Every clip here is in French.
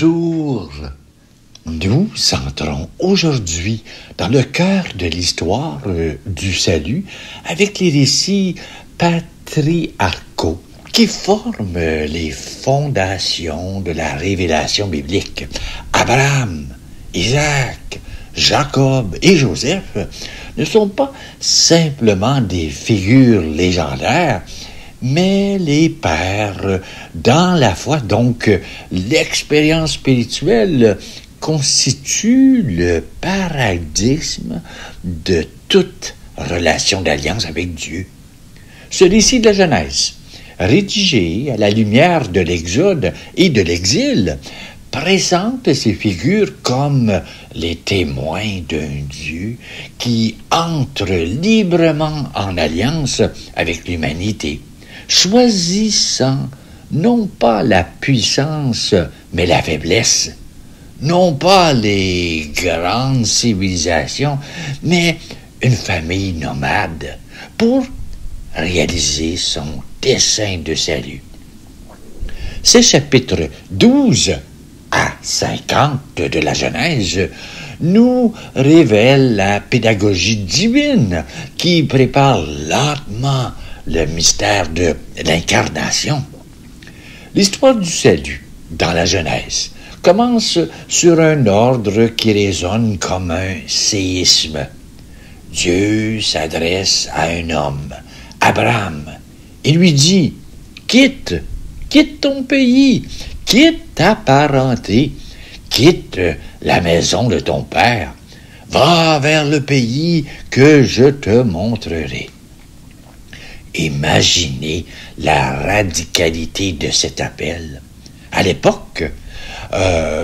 Bonjour. Nous entrons aujourd'hui dans le cœur de l'histoire du salut avec les récits patriarcaux qui forment les fondations de la révélation biblique. Abraham, Isaac, Jacob et Joseph ne sont pas simplement des figures légendaires, mais les pères dans la foi. Donc, l'expérience spirituelle constitue le paradigme de toute relation d'alliance avec Dieu. Ce récit de la Genèse, rédigé à la lumière de l'Exode et de l'exil, présente ces figures comme les témoins d'un Dieu qui entre librement en alliance avec l'humanité, choisissant non pas la puissance, mais la faiblesse, non pas les grandes civilisations, mais une famille nomade, pour réaliser son dessein de salut. Ces chapitres 12 à 50 de la Genèse nous révèlent la pédagogie divine qui prépare lentement le mystère de l'incarnation. L'histoire du salut dans la Genèse commence sur un ordre qui résonne comme un séisme. Dieu s'adresse à un homme, Abraham, et lui dit « Quitte ton pays, quitte ta parenté, quitte la maison de ton père, va vers le pays que je te montrerai. » Imaginez la radicalité de cet appel. À l'époque,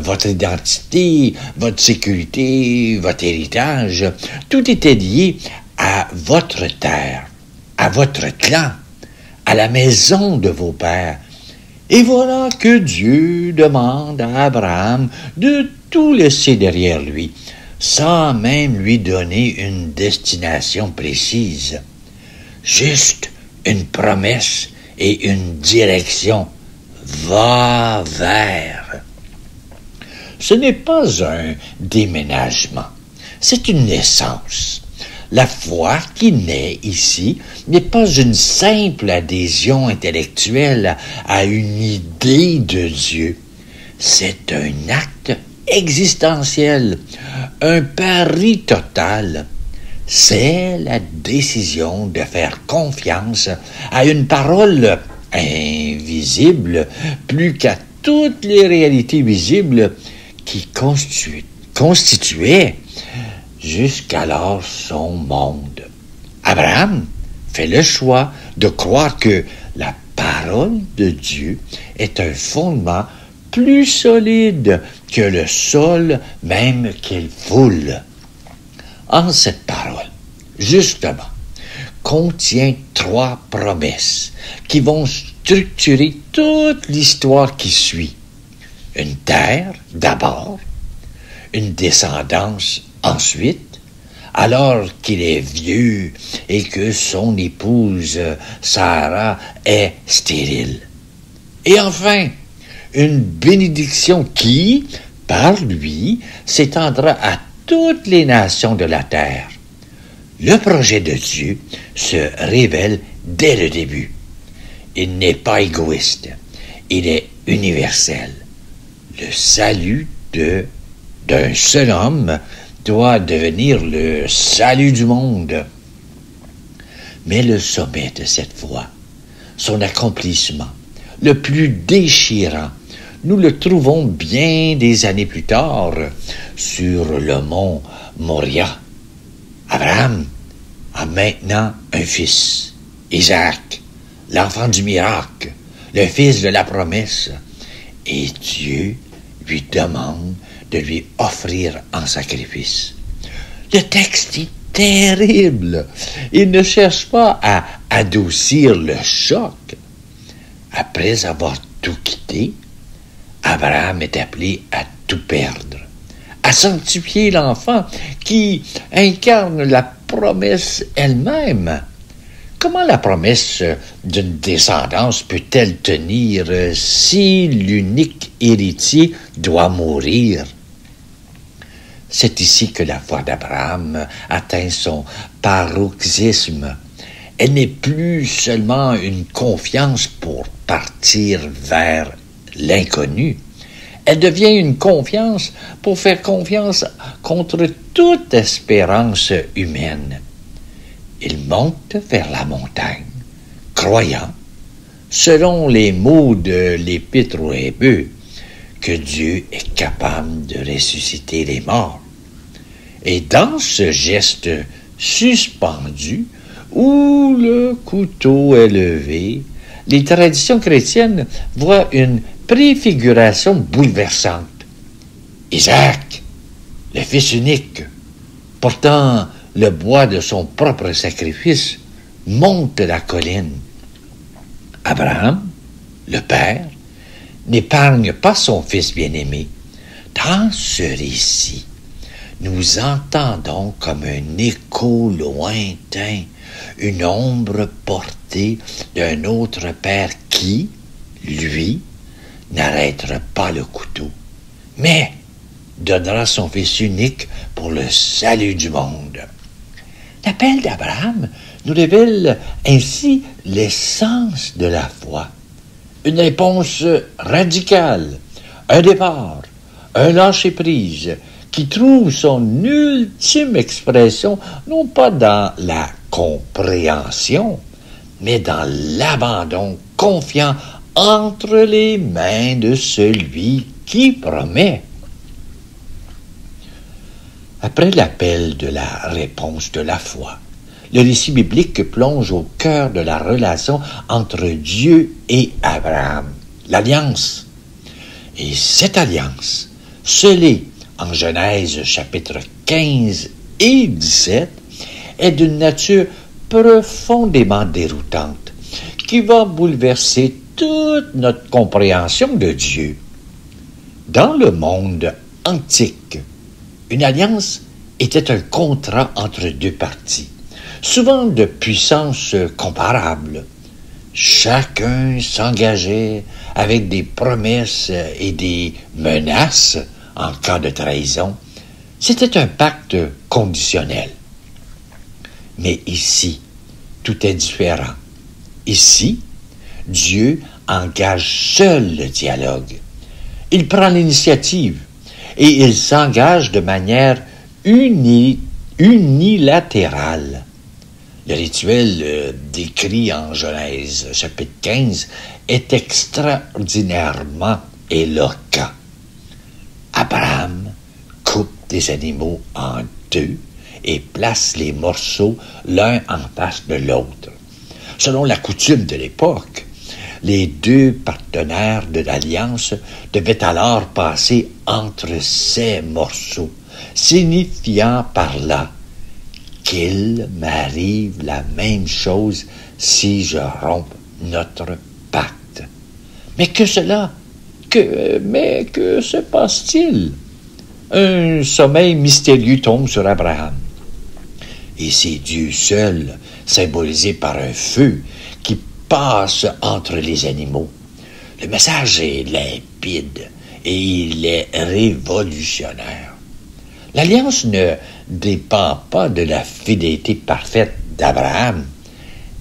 votre identité, votre sécurité, votre héritage, tout était lié à votre terre, à votre clan, à la maison de vos pères. Et voilà que Dieu demande à Abraham de tout laisser derrière lui, sans même lui donner une destination précise. Juste une promesse et une direction. Va vers. Ce n'est pas un déménagement, c'est une naissance. La foi qui naît ici n'est pas une simple adhésion intellectuelle à une idée de Dieu. C'est un acte existentiel, un pari total. C'est la décision de faire confiance à une parole invisible plus qu'à toutes les réalités visibles qui constituaient jusqu'alors son monde. Abraham fait le choix de croire que la parole de Dieu est un fondement plus solide que le sol même qu'il foule. En cette parole, justement, contient 3 promesses qui vont structurer toute l'histoire qui suit. Une terre, d'abord, une descendance, ensuite, alors qu'il est vieux et que son épouse, Sarah, est stérile. Et enfin, une bénédiction qui, par lui, s'étendra à toutes les nations de la terre. Le projet de Dieu se révèle dès le début. Il n'est pas égoïste, il est universel. Le salut d'un seul homme doit devenir le salut du monde. Mais le sommet de cette voie, son accomplissement, le plus déchirant, nous le trouvons bien des années plus tard sur le mont Moria. Abraham a maintenant un fils, Isaac, l'enfant du miracle, le fils de la promesse, et Dieu lui demande de lui offrir en sacrifice. Le texte est terrible. Il ne cherche pas à adoucir le choc. Après avoir tout quitté, Abraham est appelé à tout perdre, à sanctifier l'enfant qui incarne la promesse elle-même. comment la promesse d'une descendance peut-elle tenir si l'unique héritier doit mourir? C'est ici que la foi d'Abraham atteint son paroxysme. Elle n'est plus seulement une confiance pour partir vers l'inconnu. Elle devient une confiance pour faire confiance contre toute espérance humaine. Il monte vers la montagne, croyant, selon les mots de l'Épître aux Hébreux, que Dieu est capable de ressusciter les morts. Et dans ce geste suspendu, où le couteau est levé, les traditions chrétiennes voient une préfiguration bouleversante. Isaac, le fils unique, portant le bois de son propre sacrifice, monte la colline. Abraham, le père, n'épargne pas son fils bien-aimé. Dans ce récit, nous entendons comme un écho lointain, une ombre portée d'un autre père qui, lui, n'arrêtera pas le couteau, mais donnera son fils unique pour le salut du monde. L'appel d'Abraham nous révèle ainsi l'essence de la foi. Une réponse radicale, un départ, un lâcher-prise qui trouve son ultime expression non pas dans la compréhension, mais dans l'abandon confiant entre les mains de celui qui promet. Après l'appel de la réponse de la foi, le récit biblique plonge au cœur de la relation entre Dieu et Abraham, l'alliance. Et cette alliance, scellée en Genèse chapitre 15 et 17, est d'une nature profondément déroutante, qui va bouleverser toute notre compréhension de Dieu. Dans le monde antique, une alliance était un contrat entre deux parties, souvent de puissance comparable. Chacun s'engageait avec des promesses et des menaces en cas de trahison. C'était un pacte conditionnel. Mais ici, tout est différent. Ici, Dieu engage seul le dialogue. Il prend l'initiative et il s'engage de manière unilatérale. Le rituel décrit en Genèse chapitre 15 est extraordinairement éloquent. Abraham coupe des animaux en deux et place les morceaux l'un en face de l'autre. Selon la coutume de l'époque, les deux partenaires de l'alliance devaient alors passer entre ces morceaux, signifiant par là qu'il m'arrive la même chose si je romps notre pacte. Mais que se passe-t-il? Un sommeil mystérieux tombe sur Abraham. Et c'est Dieu seul, symbolisé par un feu, qui passe entre les animaux. Le message est limpide et il est révolutionnaire. L'alliance ne dépend pas de la fidélité parfaite d'Abraham.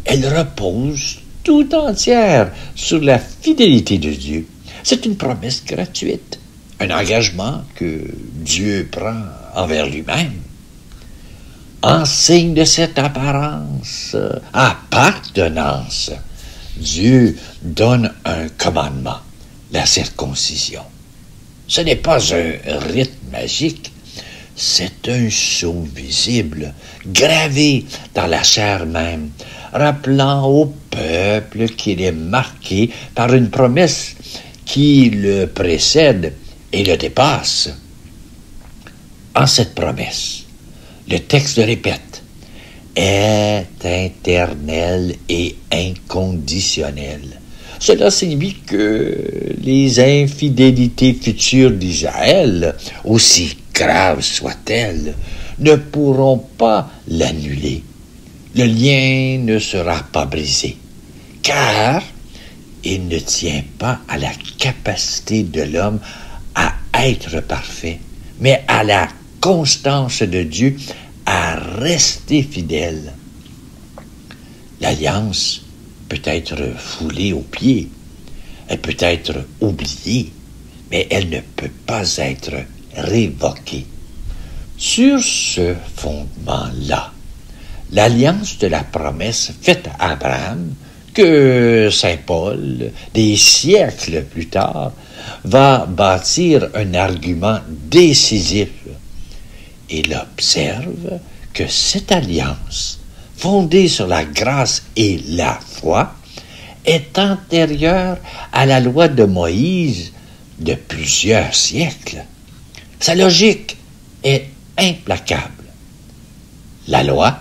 Elle repose tout entière sur la fidélité de Dieu. C'est une promesse gratuite, un engagement que Dieu prend envers lui-même. En signe de cette apparence, appartenance, Dieu donne un commandement, la circoncision. Ce n'est pas un rite magique, c'est un sceau visible, gravé dans la chair même, rappelant au peuple qu'il est marqué par une promesse qui le précède et le dépasse. En cette promesse, le texte répète, est éternel et inconditionnel. Cela signifie que les infidélités futures d'Israël, aussi graves soient-elles, ne pourront pas l'annuler. le lien ne sera pas brisé, car il ne tient pas à la capacité de l'homme à être parfait, mais à la constance de Dieu à rester fidèle. L'alliance peut être foulée aux pieds, elle peut être oubliée, mais elle ne peut pas être révoquée. Sur ce fondement-là, l'alliance de la promesse faite à Abraham, que saint Paul, des siècles plus tard, va bâtir un argument décisif. Il observe que cette alliance, fondée sur la grâce et la foi, est antérieure à la loi de Moïse de plusieurs siècles. Sa logique est implacable. La loi,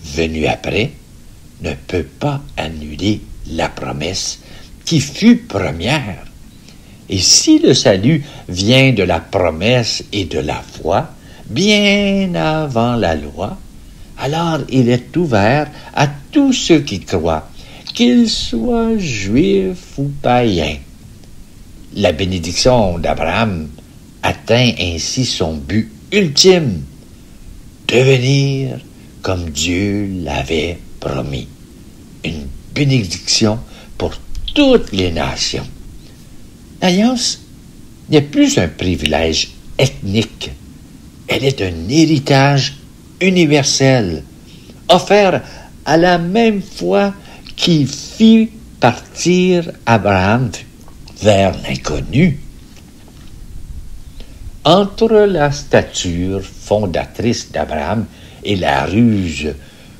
venue après, ne peut pas annuler la promesse qui fut première. Et si le salut vient de la promesse et de la foi, bien avant la loi, alors il est ouvert à tous ceux qui croient, qu'ils soient juifs ou païens. La bénédiction d'Abraham atteint ainsi son but ultime, devenir comme Dieu l'avait promis, une bénédiction pour toutes les nations. L'alliance n'est plus un privilège ethnique, elle est un héritage universel, offert à la même foi qui fit partir Abraham vers l'inconnu. Entre la stature fondatrice d'Abraham et la ruse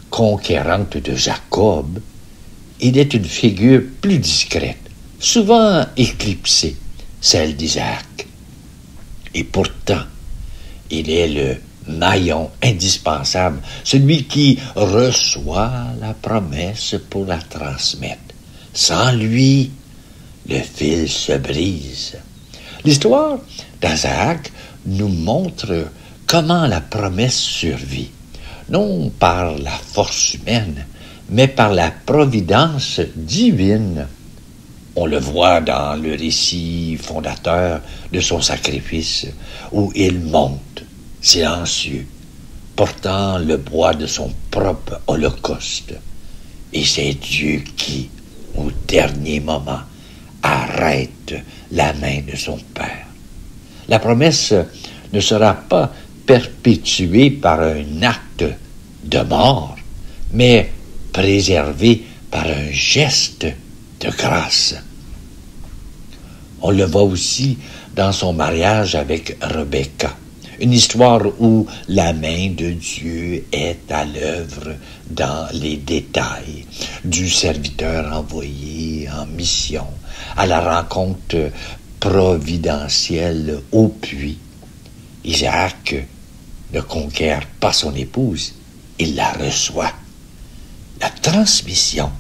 conquérante de Jacob, il est une figure plus discrète, souvent éclipsée, celle d'Isaac. Et pourtant, il est le maillon indispensable, celui qui reçoit la promesse pour la transmettre. Sans lui, le fil se brise. L'histoire d'Isaac nous montre comment la promesse survit, non par la force humaine, mais par la providence divine. On le voit dans le récit fondateur de son sacrifice, où il monte, silencieux, portant le bois de son propre holocauste. Et c'est Dieu qui, au dernier moment, arrête la main de son Père. La promesse ne sera pas perpétuée par un acte de mort, mais préservée par un geste de grâce. On le voit aussi dans son mariage avec Rebecca, une histoire où la main de Dieu est à l'œuvre dans les détails, du serviteur envoyé en mission à la rencontre providentielle au puits. Isaac ne conquiert pas son épouse, il la reçoit. La transmission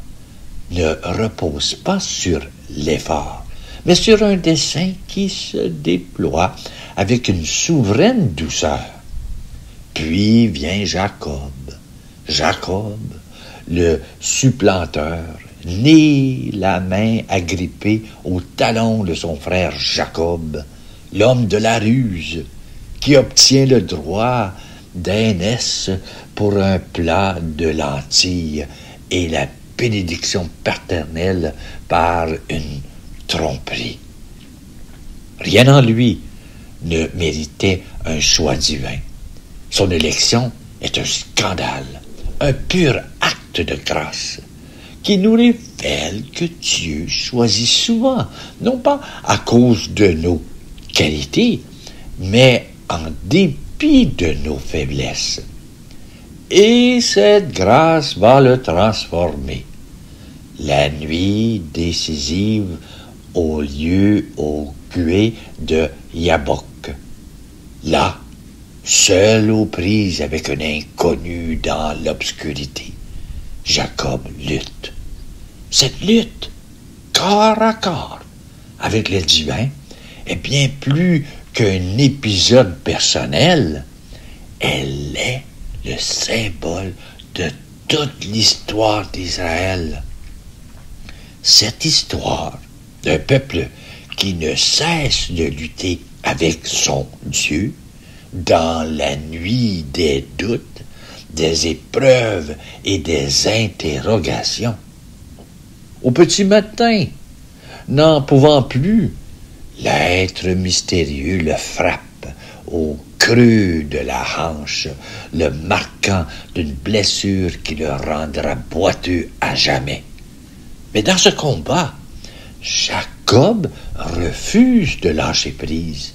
ne repose pas sur l'effort, mais sur un dessein qui se déploie avec une souveraine douceur. Puis vient Jacob. Jacob, le supplanteur, né la main agrippée au talon de son frère Jacob, l'homme de la ruse, qui obtient le droit d'aînesse pour un plat de lentilles et la bénédiction paternelle par une tromperie. Rien en lui ne méritait un choix divin. Son élection est un scandale, un pur acte de grâce, qui nous révèle que Dieu choisit souvent, non pas à cause de nos qualités, mais en dépit de nos faiblesses. Et cette grâce va le transformer. La nuit décisive au lieu augué de Yabok. Là, seul aux prises avec un inconnu dans l'obscurité, Jacob lutte. Cette lutte, corps à corps, avec le divin, est bien plus qu'un épisode personnel. Elle est le symbole de toute l'histoire d'Israël. Cette histoire d'un peuple qui ne cesse de lutter avec son Dieu dans la nuit des doutes, des épreuves et des interrogations. Au petit matin, n'en pouvant plus, l'être mystérieux le frappe au creux de la hanche, le marquant d'une blessure qui le rendra boiteux à jamais. Mais dans ce combat, Jacob refuse de lâcher prise.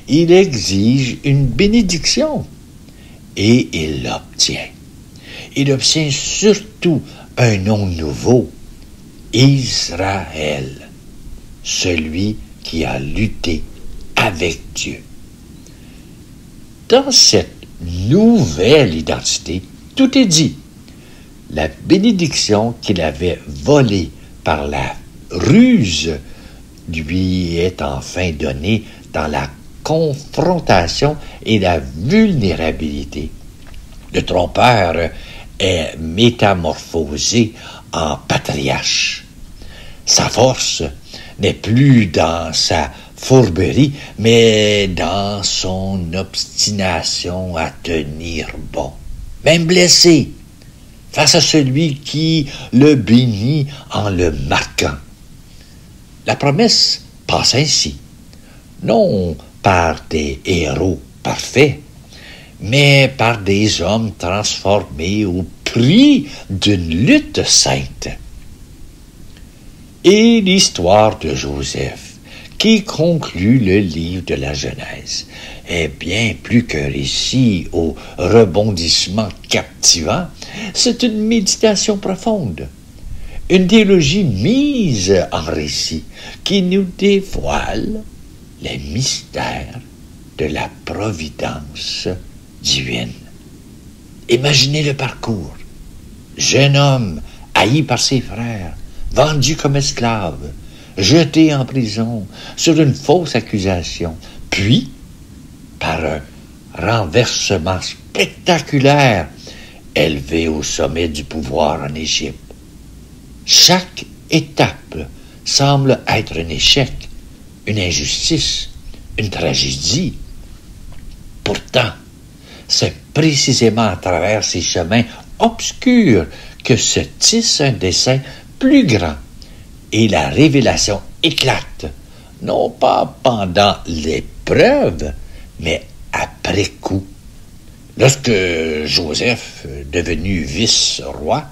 Il exige une bénédiction et il l'obtient. Il obtient surtout un nom nouveau, Israël, celui qui a lutté avec Dieu. Dans cette nouvelle identité, tout est dit. La bénédiction qu'il avait volée par la ruse lui est enfin donnée dans la confrontation et la vulnérabilité. Le trompeur est métamorphosé en patriarche. Sa force n'est plus dans sa fourberie, mais dans son obstination à tenir bon, même blessé, face à celui qui le bénit en le marquant. La promesse passe ainsi, non par des héros parfaits, mais par des hommes transformés au prix d'une lutte sainte. Et l'histoire de Joseph, qui conclut le livre de la Genèse, est bien plus qu'un récit au rebondissement captivant. C'est une méditation profonde, une théologie mise en récit qui nous dévoile les mystères de la providence divine. Imaginez le parcours. Jeune homme, haï par ses frères, vendu comme esclave, jeté en prison sur une fausse accusation, puis, par un renversement spectaculaire, élevé au sommet du pouvoir en Égypte. Chaque étape semble être un échec, une injustice, une tragédie. Pourtant, c'est précisément à travers ces chemins obscurs que se tisse un dessein plus grand et la révélation éclate, non pas pendant l'épreuve, mais après coup. Lorsque Joseph, devenu vice-roi,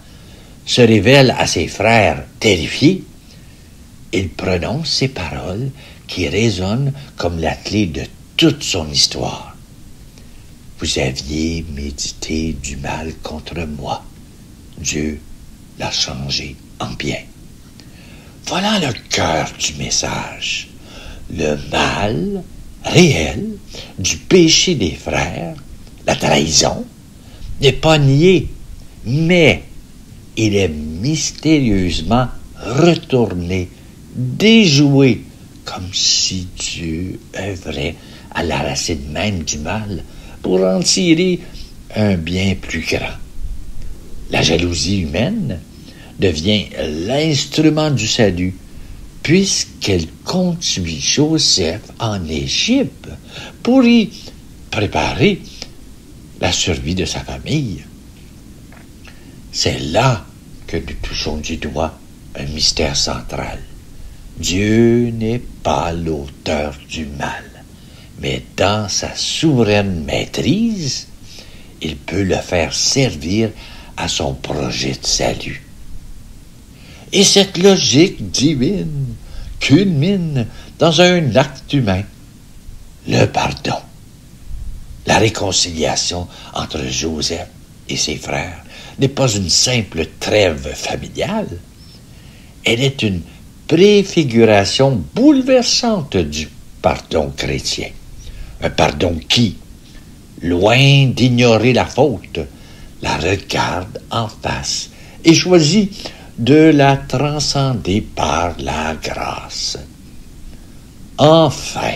se révèle à ses frères terrifiés, il prononce ces paroles qui résonnent comme la clé de toute son histoire. Vous aviez médité du mal contre moi. Dieu l'a changé en bien. Voilà le cœur du message. Le mal réel du péché des frères, la trahison, n'est pas nié, mais il est mystérieusement retourné, déjoué, comme si Dieu œuvrait à la racine même du mal pour en tirer un bien plus grand. La jalousie humaine devient l'instrument du salut, puisqu'elle conduit Joseph en Égypte pour y préparer la survie de sa famille. C'est là que nous touchons du doigt un mystère central. Dieu n'est pas l'auteur du mal, mais dans sa souveraine maîtrise, il peut le faire servir à son projet de salut. Et cette logique divine culmine dans un acte humain, le pardon. La réconciliation entre Joseph et ses frères n'est pas une simple trêve familiale, elle est une préfiguration bouleversante du pardon chrétien. Un pardon qui, loin d'ignorer la faute, la regarde en face et choisit de la transcender par la grâce. Enfin,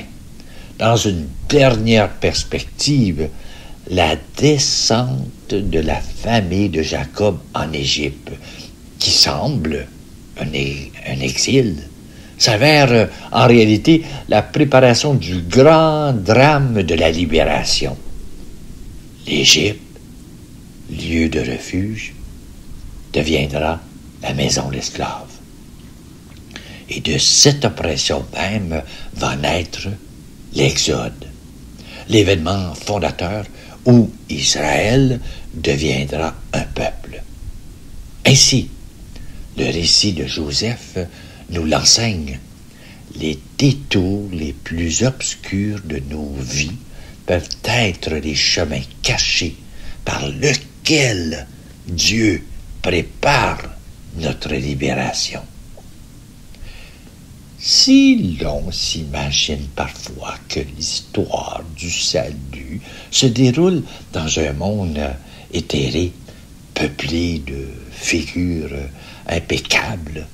dans une dernière perspective, la descente de la famille de Jacob en Égypte, qui semble un exil, s'avère en réalité la préparation du grand drame de la libération. L'Égypte, lieu de refuge, deviendra la maison de l'esclave. Et de cette oppression même va naître l'Exode, l'événement fondateur où Israël deviendra un peuple. Ainsi, le récit de Joseph nous l'enseigne. Les détours les plus obscurs de nos vies peuvent être les chemins cachés par lesquels Dieu prépare notre libération. Si l'on s'imagine parfois que l'histoire du salut se déroule dans un monde éthéré, peuplé de figures impeccables,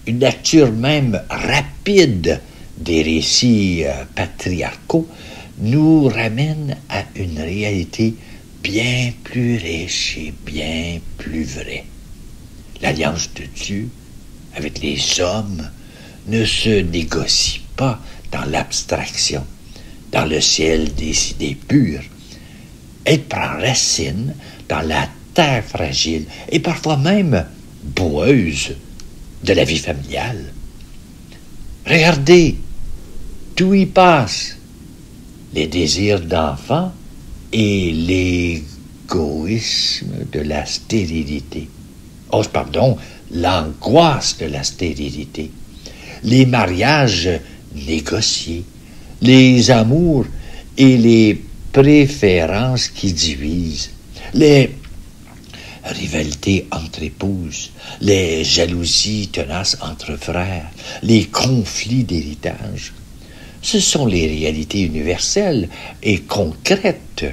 une lecture même rapide des récits patriarcaux nous ramène à une réalité bien plus riche et bien plus vraie. L'alliance de Dieu avec les hommes ne se négocie pas dans l'abstraction, dans le ciel des idées pures. Elle prend racine dans la terre fragile et parfois même boueuse de la vie familiale. Regardez, tout y passe. Les désirs d'enfant et l'égoïsme de la stérilité. Oh, pardon, l'angoisse de la stérilité. Les mariages négociés, les amours et les préférences qui divisent, les rivalités entre épouses, les jalousies tenaces entre frères, les conflits d'héritage. Ce sont les réalités universelles et concrètes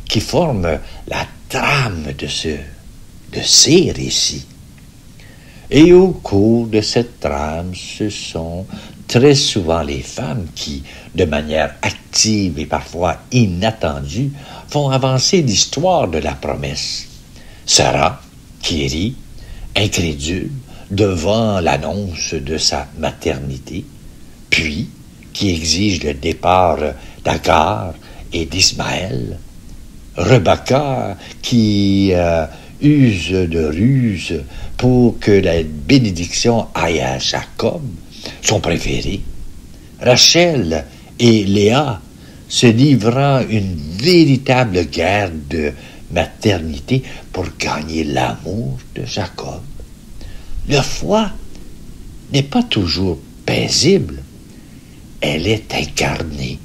qui forment la trame de ces récits. Et au cours de cette trame, ce sont très souvent les femmes qui, de manière active et parfois inattendue, font avancer l'histoire de la promesse. Sarah, qui rit, incrédule, devant l'annonce de sa maternité, puis qui exige le départ d'Agar et d'Ismaël, Rebecca, qui use de ruse pour que la bénédiction aille à Jacob, son préféré, Rachel et Léa se livrant une véritable guerre de maternité pour gagner l'amour de Jacob. Leur foi n'est pas toujours paisible. Elle est incarnée,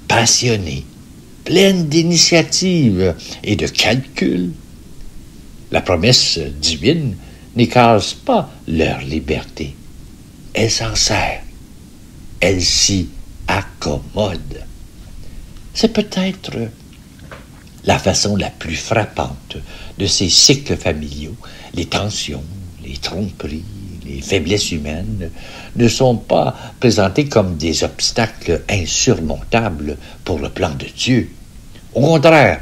passionnée, pleine d'initiative et de calcul. La promesse divine n'écrase pas leur liberté. Elle s'en sert. Elle s'y accommode. C'est peut-être la façon la plus frappante de ces cycles familiaux. Les tensions, les tromperies, les faiblesses humaines ne sont pas présentées comme des obstacles insurmontables pour le plan de Dieu. Au contraire,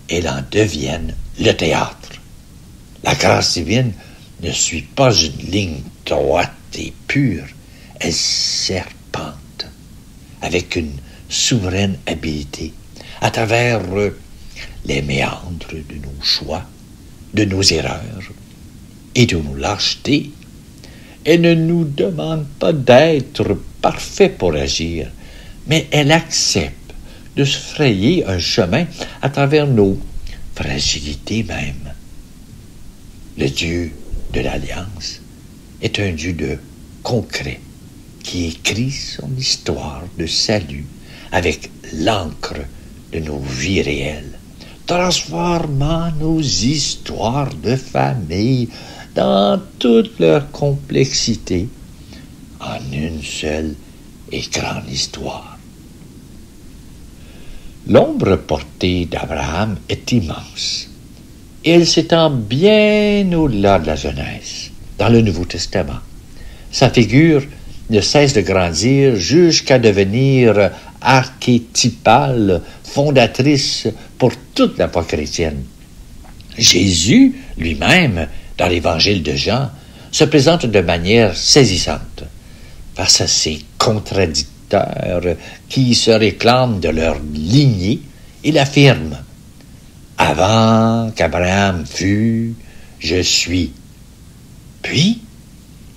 elles en deviennent le théâtre. La grâce divine ne suit pas une ligne droite et pure, elle serpente avec une souveraine habileté à travers les méandres de nos choix, de nos erreurs et de nos lâchetés. Elle ne nous demande pas d'être parfait pour agir, mais elle accepte de se frayer un chemin à travers nos fragilités même. Le Dieu de l'Alliance est un Dieu de concret qui écrit son histoire de salut avec l'encre de nos vies réelles, transformant nos histoires de famille dans toute leur complexité en une seule et grande histoire. L'ombre portée d'Abraham est immense. Et elle s'étend bien au-delà de la Genèse, dans le Nouveau Testament. Sa figure ne cesse de grandir jusqu'à devenir archétypale fondatrice pour toute la foi chrétienne. Jésus lui-même, dans l'Évangile de Jean, se présente de manière saisissante face à ces contradicteurs qui se réclament de leur lignée. Il affirme « Avant qu'Abraham fût, je suis ». Puis,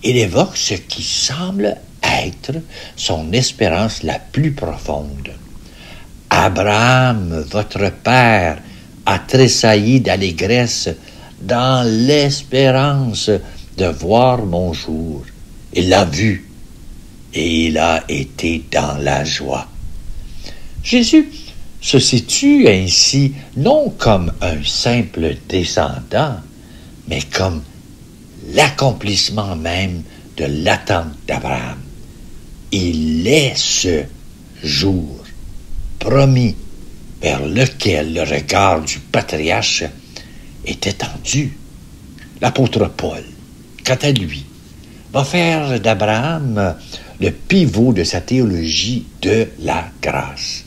il évoque ce qui semble être son espérance la plus profonde. « Abraham, votre père, a tressailli d'allégresse dans l'espérance de voir mon jour. Il l'a vu et il a été dans la joie. » Jésus se situe ainsi non comme un simple descendant, mais comme l'accomplissement même de l'attente d'Abraham. Il est ce jour promis vers lequel le regard du patriarche est étendu. L'apôtre Paul, quant à lui, va faire d'Abraham le pivot de sa théologie de la grâce.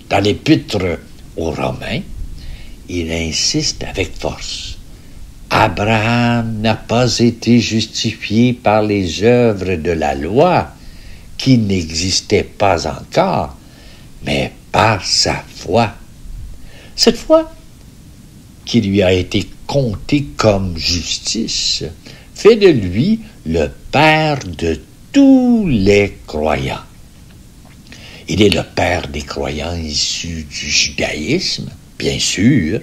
Dans l'Épître aux Romains, il insiste avec force. Abraham n'a pas été justifié par les œuvres de la loi, qui n'existaient pas encore, mais par sa foi. Cette foi, qui lui a été comptée comme justice, fait de lui le père de tous les croyants. Il est le père des croyants issus du judaïsme, bien sûr,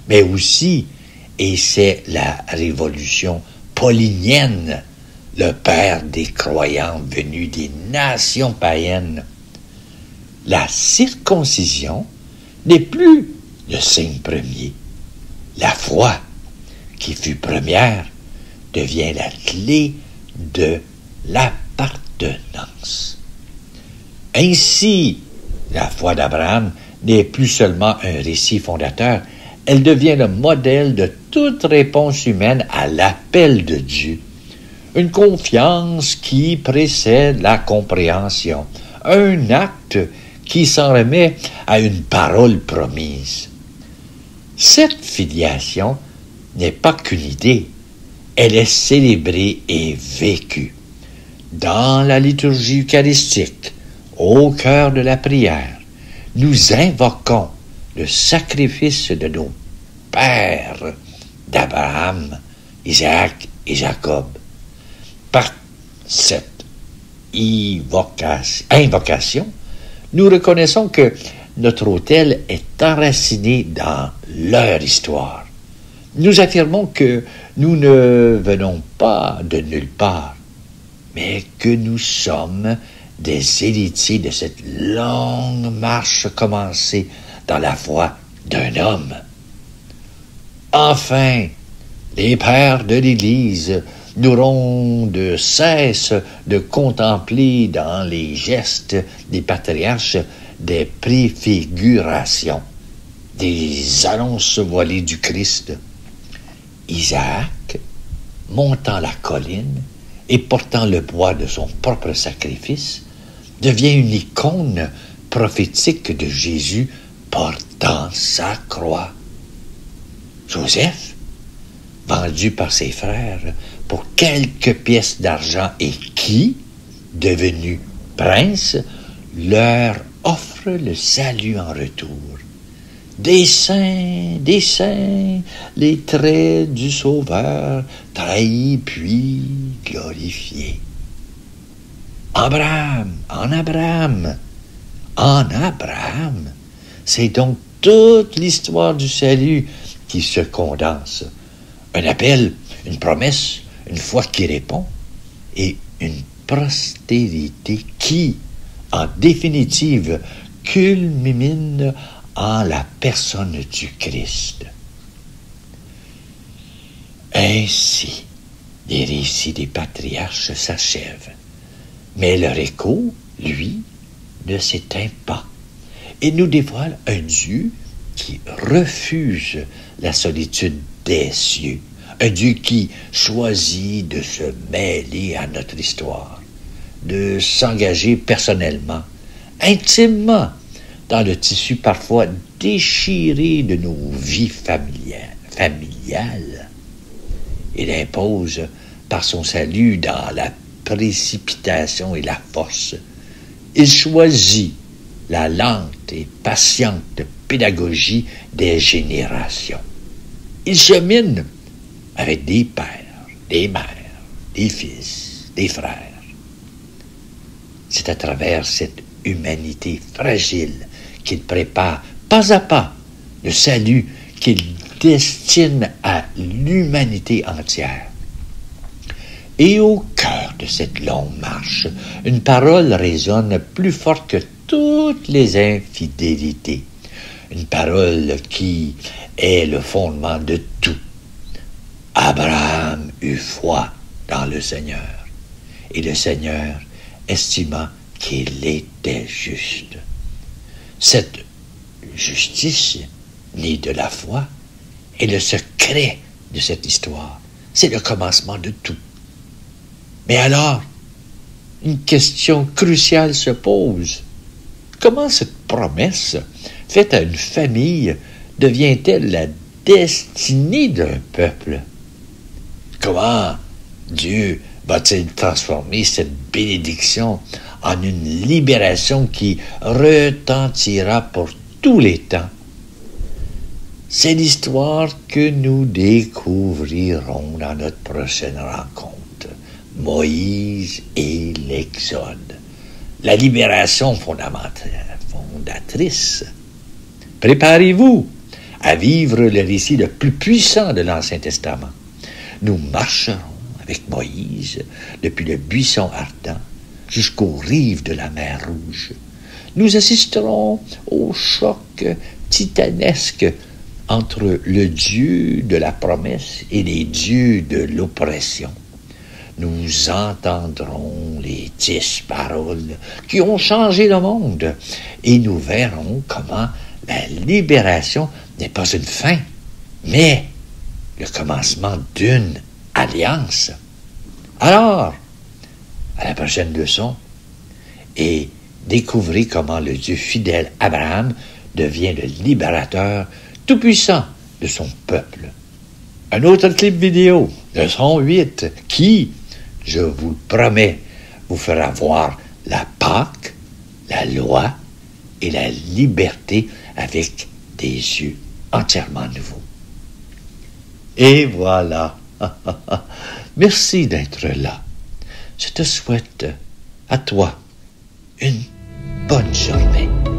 mais aussi, et c'est la révolution paulinienne, le père des croyants venus des nations païennes. La circoncision n'est plus le signe premier. La foi, qui fut première, devient la clé de l'appartenance. Ainsi, la foi d'Abraham n'est plus seulement un récit fondateur, elle devient le modèle de toute réponse humaine à l'appel de Dieu. Une confiance qui précède la compréhension, un acte qui s'en remet à une parole promise. Cette filiation n'est pas qu'une idée, elle est célébrée et vécue. Dans la liturgie eucharistique, au cœur de la prière, nous invoquons le sacrifice de nos pères, d'Abraham, Isaac et Jacob. Par cette invocation, nous reconnaissons que notre autel est enraciné dans leur histoire. Nous affirmons que nous ne venons pas de nulle part, mais que nous sommes des héritiers de cette longue marche commencée dans la foi d'un homme. Enfin, les pères de l'Église n'auront de cesse de contempler dans les gestes des patriarches des préfigurations, des annonces voilées du Christ. Isaac, montant la colline et portant le bois de son propre sacrifice, devient une icône prophétique de Jésus portant sa croix. Joseph, vendu par ses frères pour quelques pièces d'argent et qui, devenu prince, leur offre le salut en retour. Des saints, les traits du Sauveur, trahis puis glorifiés. En Abraham, c'est donc toute l'histoire du salut qui se condense. Un appel, une promesse, une foi qui répond et une postérité qui, en définitive, culmine en la personne du Christ. Ainsi, les récits des patriarches s'achèvent, mais leur écho, lui, ne s'éteint pas et nous dévoile un Dieu qui refuse la solitude des cieux, un Dieu qui choisit de se mêler à notre histoire, de s'engager personnellement intimement dans le tissu parfois déchiré de nos vies familiales. Il impose par son salut dans la précipitation et la force. Il choisit la lente et patiente pédagogie des générations. Il chemine avec des pères, des mères, des fils, des frères. C'est à travers cette humanité fragile qu'il prépare pas à pas le salut qu'il destine à l'humanité entière. Et au cœur de cette longue marche, une parole résonne plus fort que toutes les infidélités. Une parole qui est le fondement de tout. Abraham eut foi dans le Seigneur, et le Seigneur estima qu'il était juste. Cette justice, née de la foi, est le secret de cette histoire. C'est le commencement de tout. Mais alors, une question cruciale se pose. Comment cette promesse faite à une famille devient-elle la destinée d'un peuple? Comment Dieu va-t-il transformer cette bénédiction en une libération qui retentira pour tous les temps? C'est l'histoire que nous découvrirons dans notre prochaine rencontre. Moïse et l'Exode. La libération fondatrice. Préparez-vous à vivre le récit le plus puissant de l'Ancien Testament. Nous marcherons avec Moïse depuis le buisson ardent jusqu'aux rives de la mer Rouge. Nous assisterons au choc titanesque entre le Dieu de la promesse et les dieux de l'oppression. Nous entendrons les 10 paroles qui ont changé le monde et nous verrons comment la libération n'est pas une fin, mais le commencement d'une alliance. Alors, à la prochaine leçon, et découvrez comment le Dieu fidèle Abraham devient le libérateur tout-puissant de son peuple. Un autre clip vidéo, leçon 8, qui, je vous le promets, vous fera voir la Pâque, la loi et la liberté avec des yeux entièrement nouveaux. Et voilà. Merci d'être là. Je te souhaite à toi une bonne journée.